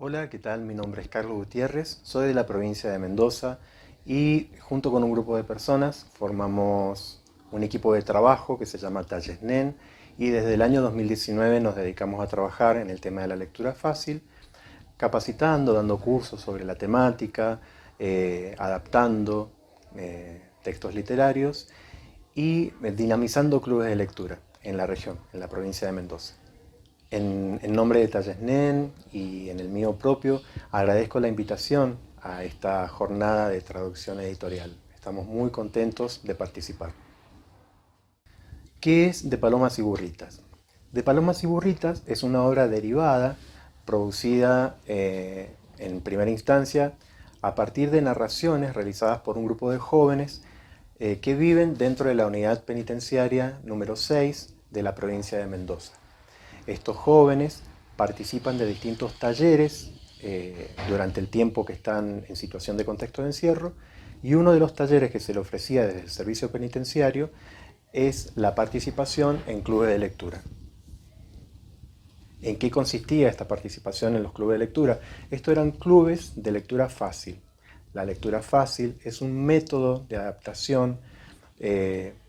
Hola, ¿qué tal? Mi nombre es Carlos Gutiérrez, soy de la provincia de Mendoza y junto con un grupo de personas formamos un equipo de trabajo que se llama Talles NEN y desde el año 2019 nos dedicamos a trabajar en el tema de la lectura fácil, capacitando, dando cursos sobre la temática, adaptando textos literarios y dinamizando clubes de lectura en la región, en la provincia de Mendoza. En nombre de Talles NEN y en el mío propio, agradezco la invitación a esta jornada de traducción editorial. Estamos muy contentos de participar. ¿Qué es De Palomas y Burritas? De Palomas y Burritas es una obra derivada, producida en primera instancia a partir de narraciones realizadas por un grupo de jóvenes que viven dentro de la unidad penitenciaria número 6 de la provincia de Mendoza. Estos jóvenes participan de distintos talleres durante el tiempo que están en situación de contexto de encierro, y uno de los talleres que se le ofrecía desde el servicio penitenciario es la participación en clubes de lectura. ¿En qué consistía esta participación en los clubes de lectura? Estos eran clubes de lectura fácil. La lectura fácil es un método de adaptación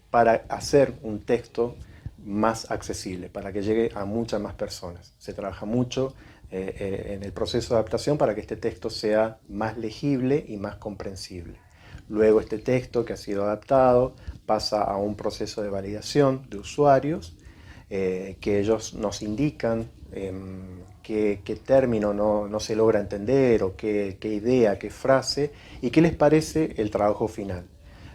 para hacer un texto más accesible, para que llegue a muchas más personas. Se trabaja mucho en el proceso de adaptación para que este texto sea más legible y más comprensible. Luego este texto que ha sido adaptado pasa a un proceso de validación de usuarios que ellos nos indican qué término no se logra entender o qué idea, qué frase y qué les parece el trabajo final.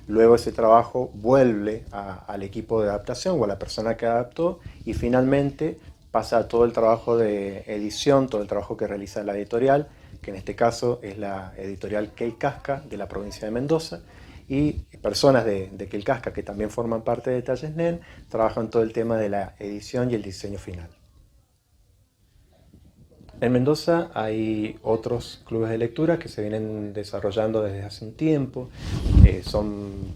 Luego ese trabajo vuelve al equipo de adaptación o a la persona que adaptó y finalmente pasa a todo el trabajo de edición, todo el trabajo que realiza la editorial, que en este caso es la editorial Queilcasca de la provincia de Mendoza, y personas de Queilcasca que también forman parte de Talles NEN trabajan todo el tema de la edición y el diseño final. En Mendoza hay otros clubes de lectura que se vienen desarrollando desde hace un tiempo, son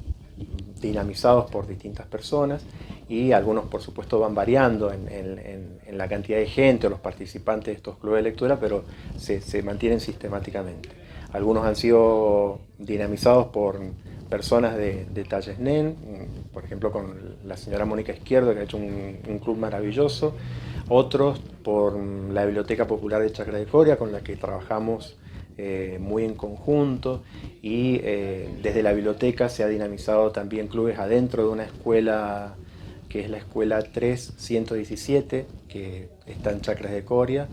dinamizados por distintas personas y algunos por supuesto van variando en la cantidad de gente o los participantes de estos clubes de lectura, pero se mantienen sistemáticamente. Algunos han sido dinamizados por personas de Talles NEN, por ejemplo con la señora Mónica Izquierdo, que ha hecho un club maravilloso. Otros por la Biblioteca Popular de Chacra de Coria, con la que trabajamos muy en conjunto, y desde la biblioteca se ha dinamizado también clubes adentro de una escuela que es la escuela 3117, que está en Chacras de Coria,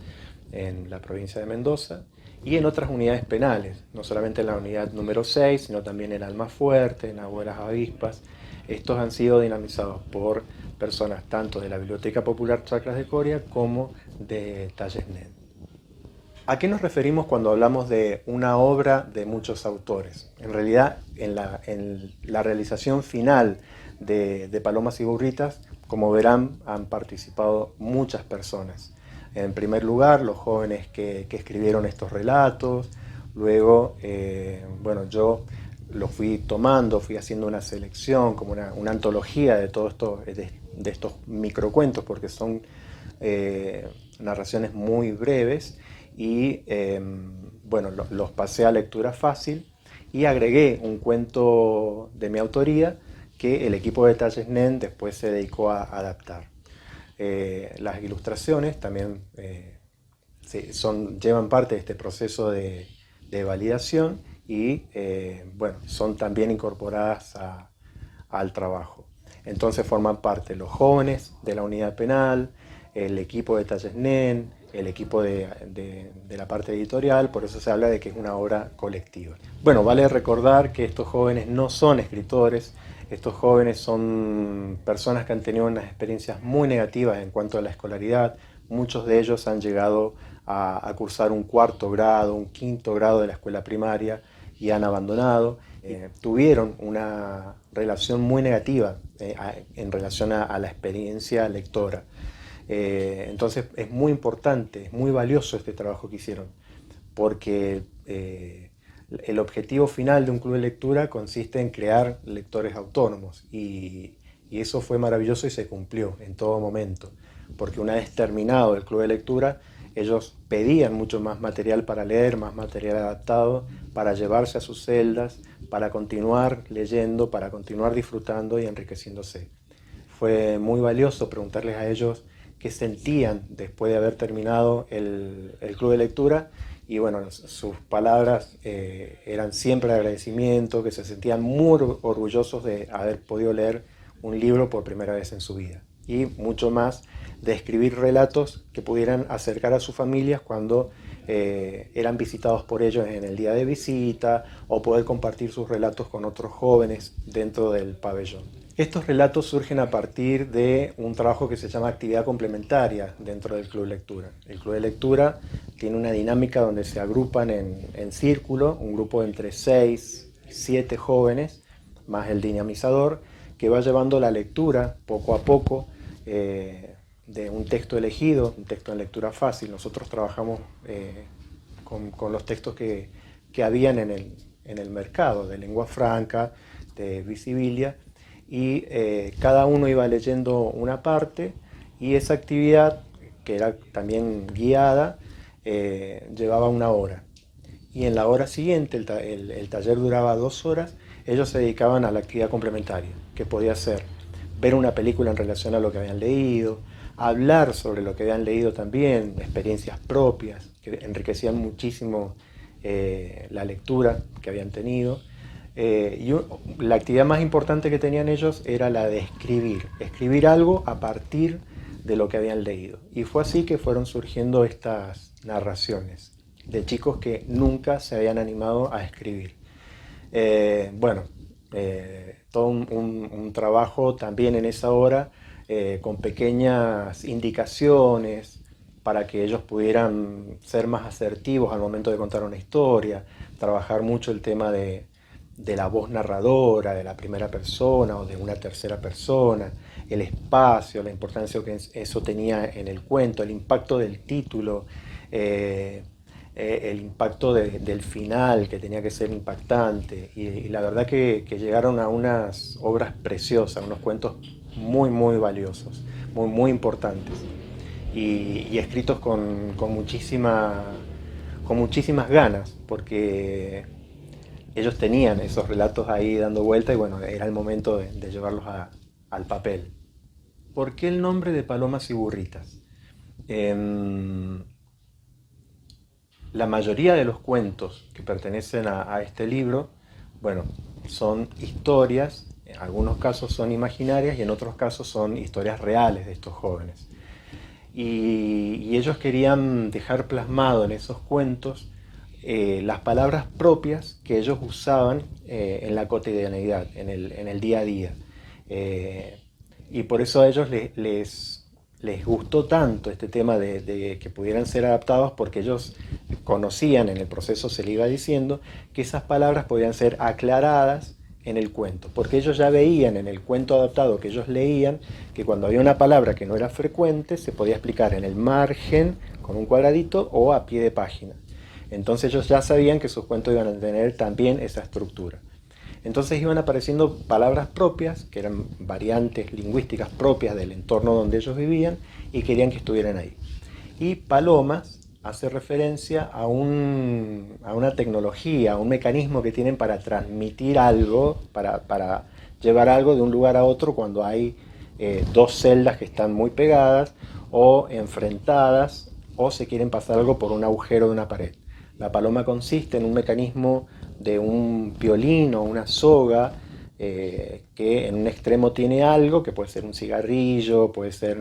en la provincia de Mendoza, y en otras unidades penales, no solamente en la unidad número 6, sino también en Almafuerte, en Abuelas Avispas. Estos han sido dinamizados por personas tanto de la Biblioteca Popular Chacras de Coria como de Talles NEN. ¿A qué nos referimos cuando hablamos de una obra de muchos autores? En realidad, en la realización final de Palomas y Burritas, como verán, han participado muchas personas. En primer lugar, los jóvenes que escribieron estos relatos. Luego, bueno, yo los fui tomando, fui haciendo una selección, como una antología de todo esto, de estos microcuentos, porque son narraciones muy breves, y bueno, los pasé a lectura fácil y agregué un cuento de mi autoría que el equipo de Talles NEN después se dedicó a adaptar. Las ilustraciones también llevan parte de este proceso de validación y bueno, son también incorporadas al trabajo. Entonces forman parte los jóvenes de la unidad penal, el equipo de Talles NEN, el equipo de la parte editorial, por eso se habla de que es una obra colectiva. Bueno, vale recordar que estos jóvenes no son escritores, estos jóvenes son personas que han tenido unas experiencias muy negativas en cuanto a la escolaridad. Muchos de ellos han llegado a cursar un cuarto grado, un quinto grado de la escuela primaria y han abandonado. Tuvieron una relación muy negativa en relación a la experiencia lectora. Entonces es muy importante, es muy valioso este trabajo que hicieron, porque el objetivo final de un club de lectura consiste en crear lectores autónomos y eso fue maravilloso y se cumplió en todo momento, porque una vez terminado el club de lectura, ellos pedían mucho más material para leer, más material adaptado, para llevarse a sus celdas, para continuar leyendo, para continuar disfrutando y enriqueciéndose. Fue muy valioso preguntarles a ellos qué sentían después de haber terminado el club de lectura, y bueno, sus palabras eran siempre de agradecimiento, que se sentían muy orgullosos de haber podido leer un libro por primera vez en su vida, y mucho más de escribir relatos que pudieran acercar a sus familias cuando eran visitados por ellos en el día de visita, o poder compartir sus relatos con otros jóvenes dentro del pabellón. Estos relatos surgen a partir de un trabajo que se llama actividad complementaria dentro del Club de Lectura. El Club de Lectura tiene una dinámica donde se agrupan en círculo, un grupo de entre 6 y 7 jóvenes, más el dinamizador, que va llevando la lectura poco a poco de un texto elegido, un texto en lectura fácil. Nosotros trabajamos con los textos que habían en el mercado, de lengua franca, de Visibilia, y cada uno iba leyendo una parte, y esa actividad, que era también guiada, llevaba 1 hora. Y en la hora siguiente, el taller duraba 2 horas, ellos se dedicaban a la actividad complementaria, que podía ser ver una película en relación a lo que habían leído, hablar sobre lo que habían leído también, experiencias propias, que enriquecían muchísimo la lectura que habían tenido. La actividad más importante que tenían ellos era la de escribir algo a partir de lo que habían leído. Y fue así que fueron surgiendo estas narraciones de chicos que nunca se habían animado a escribir. Todo un trabajo también en esa hora, con pequeñas indicaciones para que ellos pudieran ser más asertivos al momento de contar una historia, trabajar mucho el tema de la voz narradora, de la primera persona o de una tercera persona, el espacio, la importancia que eso tenía en el cuento, el impacto del título, el impacto del final, que tenía que ser impactante, y la verdad que llegaron a unas obras preciosas, unos cuentos muy muy valiosos, muy muy importantes, y escritos con muchísimas ganas, porque ellos tenían esos relatos ahí dando vuelta, y bueno, era el momento de llevarlos al papel. ¿Por qué el nombre de Palomas y Burritas? La mayoría de los cuentos que pertenecen a este libro, bueno, son historias, en algunos casos son imaginarias y en otros casos son historias reales de estos jóvenes. Y ellos querían dejar plasmado en esos cuentos las palabras propias que ellos usaban en la cotidianeidad, en el día a día. Y por eso a ellos les gustó tanto este tema de que pudieran ser adaptados, porque ellos conocían, en el proceso se le iba diciendo, que esas palabras podían ser aclaradas en el cuento, porque ellos ya veían en el cuento adaptado que ellos leían que cuando había una palabra que no era frecuente se podía explicar en el margen con un cuadradito o a pie de página. Entonces ellos ya sabían que sus cuentos iban a tener también esa estructura. Entonces iban apareciendo palabras propias, que eran variantes lingüísticas propias del entorno donde ellos vivían, y querían que estuvieran ahí. Y Palomas hace referencia a una tecnología, a un mecanismo que tienen para transmitir algo, para llevar algo de un lugar a otro cuando hay 2 celdas que están muy pegadas o enfrentadas, o se quieren pasar algo por un agujero de una pared. La paloma consiste en un mecanismo de un piolín o una soga, que en un extremo tiene algo, que puede ser un cigarrillo, puede ser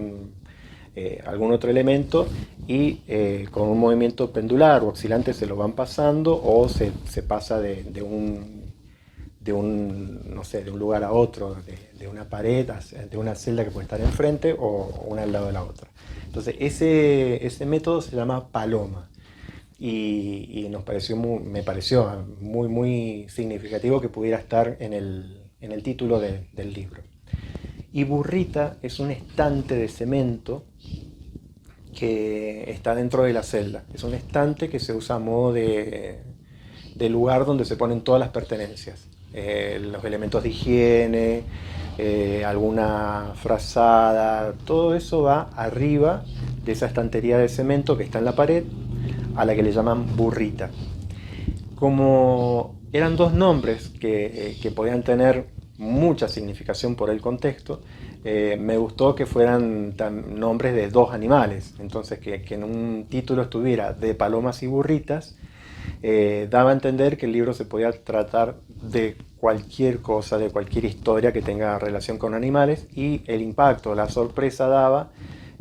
algún otro elemento, y con un movimiento pendular o oscilante se lo van pasando, o se pasa de un lugar a otro, de una pared, de una celda que puede estar enfrente o una al lado de la otra. Entonces ese método se llama paloma. Y me pareció muy muy significativo que pudiera estar en el título del libro. Y Burrita es un estante de cemento que está dentro de la celda. Es un estante que se usa a modo de lugar donde se ponen todas las pertenencias, los elementos de higiene, alguna frazada, todo eso va arriba de esa estantería de cemento que está en la pared, a la que le llaman burrita. Como eran dos nombres que podían tener mucha significación por el contexto, me gustó que fueran nombres de dos animales, entonces que en un título estuviera de palomas y burritas, daba a entender que el libro se podía tratar de cualquier cosa, de cualquier historia que tenga relación con animales, y el impacto, la sorpresa daba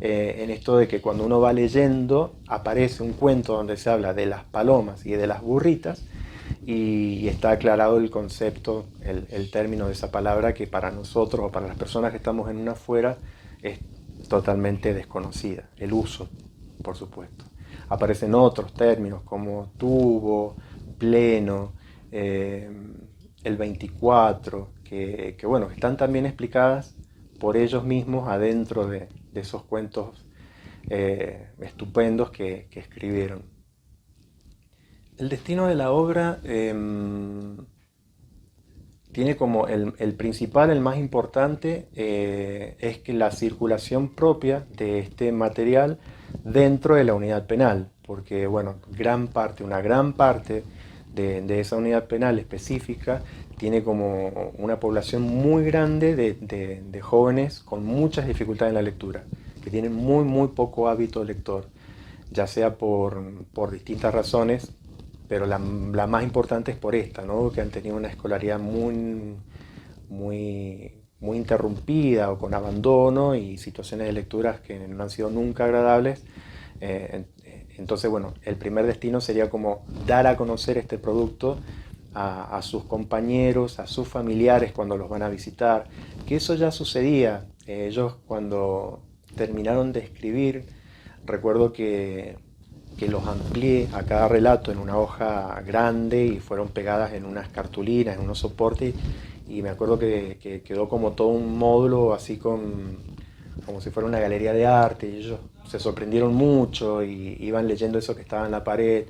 en esto de que cuando uno va leyendo aparece un cuento donde se habla de las palomas y de las burritas, y está aclarado el concepto, el término de esa palabra, que para nosotros o para las personas que estamos en una afuera es totalmente desconocida, el uso, por supuesto. Aparecen otros términos como tubo, pleno, el 24, que bueno, están también explicadas por ellos mismos adentro de esos cuentos estupendos que escribieron. El destino de la obra tiene como el principal, el más importante, es que la circulación propia de este material dentro de la unidad penal, porque bueno, una gran parte de esa unidad penal específica tiene como una población muy grande de jóvenes con muchas dificultades en la lectura, que tienen muy poco hábito lector, ya sea por distintas razones, pero la más importante es por esta, ¿no? Que han tenido una escolaridad muy interrumpida o con abandono y situaciones de lecturas que no han sido nunca agradables. Entonces, bueno, el primer destino sería como dar a conocer este producto a sus compañeros, a sus familiares cuando los van a visitar, que eso ya sucedía. Ellos cuando terminaron de escribir, recuerdo que los amplié a cada relato en una hoja grande y fueron pegadas en unas cartulinas, en unos soportes, y me acuerdo que quedó como todo un módulo así como si fuera una galería de arte, y ellos se sorprendieron mucho y iban leyendo eso que estaba en la pared.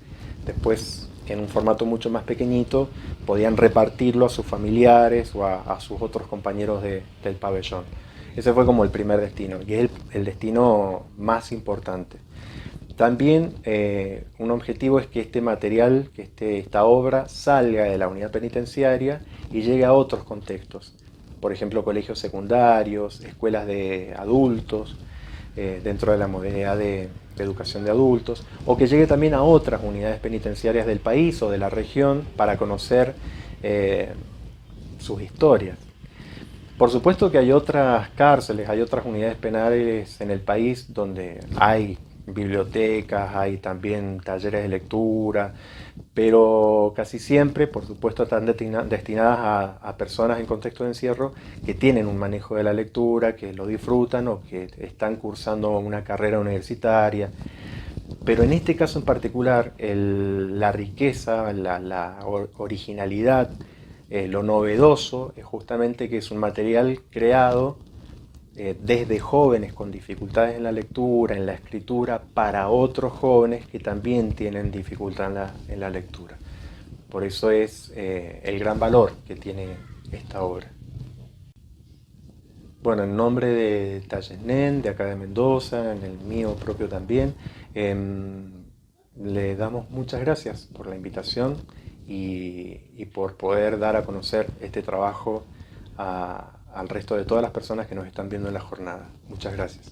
Después, en un formato mucho más pequeñito, podían repartirlo a sus familiares o a sus otros compañeros del pabellón. Ese fue como el primer destino, y es el destino más importante. También un objetivo es que este material, esta obra, salga de la unidad penitenciaria y llegue a otros contextos. Por ejemplo, colegios secundarios, escuelas de adultos, dentro de la modalidad de educación de adultos, o que llegue también a otras unidades penitenciarias del país o de la región para conocer sus historias. Por supuesto que hay otras cárceles, hay otras unidades penales en el país donde hay bibliotecas, hay también talleres de lectura, pero casi siempre, por supuesto, están destinadas a personas en contexto de encierro que tienen un manejo de la lectura, que lo disfrutan o que están cursando una carrera universitaria. Pero en este caso en particular, la riqueza, la originalidad, lo novedoso es justamente que es un material creado desde jóvenes con dificultades en la lectura, en la escritura, para otros jóvenes que también tienen dificultad en la lectura. Por eso es el gran valor que tiene esta obra. Bueno, en nombre de Talles NEN, de acá de Mendoza, en el mío propio también, le damos muchas gracias por la invitación y por poder dar a conocer este trabajo al resto de todas las personas que nos están viendo en la jornada. Muchas gracias.